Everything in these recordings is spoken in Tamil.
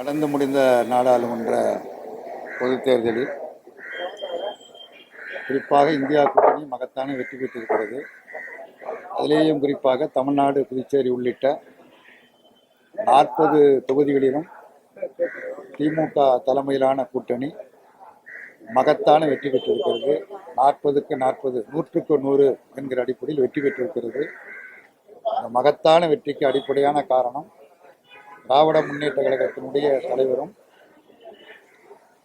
நடந்து முடிந்த நாடாளுமன்ற பொதுத் தேர்தலில் குறிப்பாக இந்தியா கூட்டணி மகத்தான வெற்றி பெற்றிருக்கிறது. அதிலேயும் குறிப்பாக தமிழ்நாடு, புதுச்சேரி உள்ளிட்ட 40 தொகுதிகளிலும் திமுக தலைமையிலான கூட்டணி மகத்தான வெற்றி பெற்றிருக்கிறது. 40க்கு 40, 100க்கு 100 என்கிற அடிப்படையில் வெற்றி பெற்றிருக்கிறது. இந்த மகத்தான வெற்றிக்கு அடிப்படையான காரணம் திராவிட முன்னேற்ற கழகத்தினுடைய தலைவரும்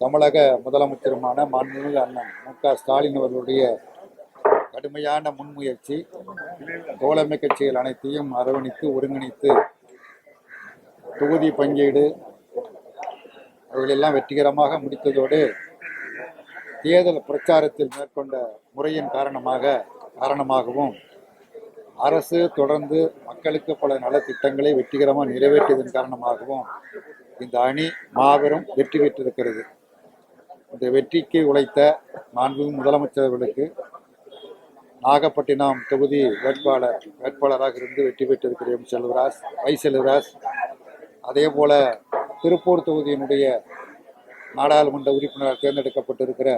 தமிழக முதலமைச்சருமான மாண்புமிகு அண்ணன் மு.க. ஸ்டாலின் அவர்களுடைய கடுமையான முன்முயற்சி, தோழமை கட்சிகள் அனைத்தையும் அரவணைத்து ஒருங்கிணைத்து தொகுதி பங்கீடு அவர்களெல்லாம் வெற்றிகரமாக முடித்ததோடு தேர்தல் பிரச்சாரத்தில் மேற்கொண்ட முறையின் காரணமாகவும் அரசு தொடர்ந்து மக்களுக்கு பல நலத்திட்டங்களை வெற்றிகரமாக நிறைவேற்றியதன் காரணமாகவும் இந்த அணி மாபெரும் வெற்றி பெற்றிருக்கிறது. இந்த வெற்றிக்கு உழைத்த மாண்புமிகு முதலமைச்சர்களுக்கு நாகப்பட்டினம் தொகுதி வேட்பாளராக இருந்து வெற்றி பெற்றிருக்கிற செல்வராஜ், அதே போல திருப்பூர் தொகுதியினுடைய நாடாளுமன்ற உறுப்பினராக தேர்ந்தெடுக்கப்பட்டிருக்கிற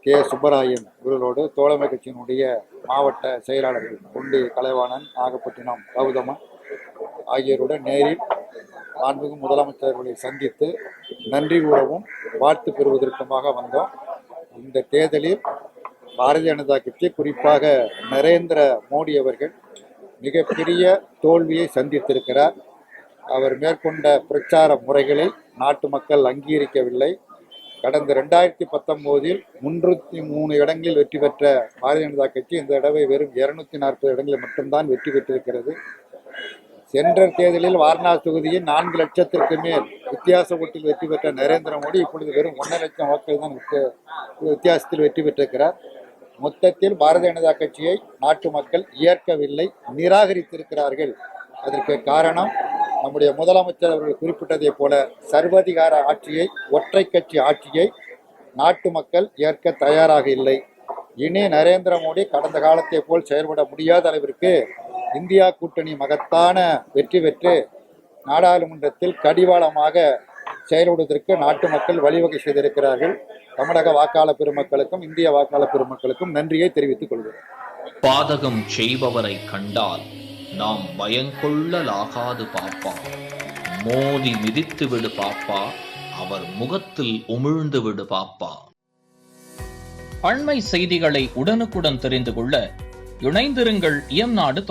கே. சுப்பராயன் இவர்களோடு தோழமை கட்சியினுடைய மாவட்ட செயலாளர்கள் கொண்டி கலைவாணன், நாகப்பட்டினம் கௌதமன் ஆகியோருடன் நேரில் மாண்புமிகு முதலமைச்சர்களை சந்தித்து நன்றி கூறவும் வாழ்த்து பெறுவதற்குமாக வந்தோம். இந்த தேர்தலில் பாரதிய ஜனதா கட்சி, குறிப்பாக நரேந்திர மோடி அவர்கள் மிகப்பெரிய தோல்வியை சந்தித்திருக்கிறார். அவர் மேற்கொண்ட பிரச்சார முறைகளை நாட்டு மக்கள் அங்கீகரிக்கவில்லை. கடந்த 2019 303 இடங்களில் வெற்றி பெற்ற பாரதிய ஜனதா கட்சி இந்த தடவை வெறும் 240 இடங்களில் மட்டும்தான் வெற்றி பெற்றிருக்கிறது. சென்ற தேர்தலில் வாரணாசி தொகுதியில் 4 லட்சத்திற்கு மேல் வித்தியாச ஓட்டில் வெற்றி பெற்ற நரேந்திர மோடி இப்பொழுது வெறும் 1.5 லட்சம் வாக்குகள் தான் வித்தியாசத்தில் வெற்றி பெற்றிருக்கிறார். மொத்தத்தில் பாரதிய ஜனதா கட்சியை நாட்டு மக்கள் ஏற்கவில்லை, நிராகரித்திருக்கிறார்கள். அதற்கு காரணம் நம்முடைய முதலமைச்சர் அவர்கள் குறிப்பிட்டதை போல சர்வாதிகார ஆட்சியை, ஒற்றை கட்சி ஆட்சியை நாட்டு மக்கள் ஏற்க தயாராக இல்லை. இனி நரேந்திர மோடி கடந்த காலத்தை போல் செயல்பட முடியாத அளவிற்கு இந்தியா கூட்டணி மகத்தான வெற்றி பெற்று நாடாளுமன்றத்தில் கடிவாளமாக செயல்படுவதற்கு நாட்டு மக்கள் வழிவகை செய்திருக்கிறார்கள். தமிழக வாக்காளர் பெருமக்களுக்கும் இந்திய வாக்காளர் பெருமக்களுக்கும் நன்றியை தெரிவித்துக் கொள்கிறேன். பாதகம் செய்பவரை கண்டால் நாம் பயங்கொள்ளலாகாது பாப்பா, மோதி மிதித்து விடு பாப்பா, அவர் முகத்தில் உமிழ்ந்து விடு பாப்பா. அண்மை செய்திகளை உடனுக்குடன் தெரிந்து கொள்ள இணைந்திருங்கள் இயம்நாடு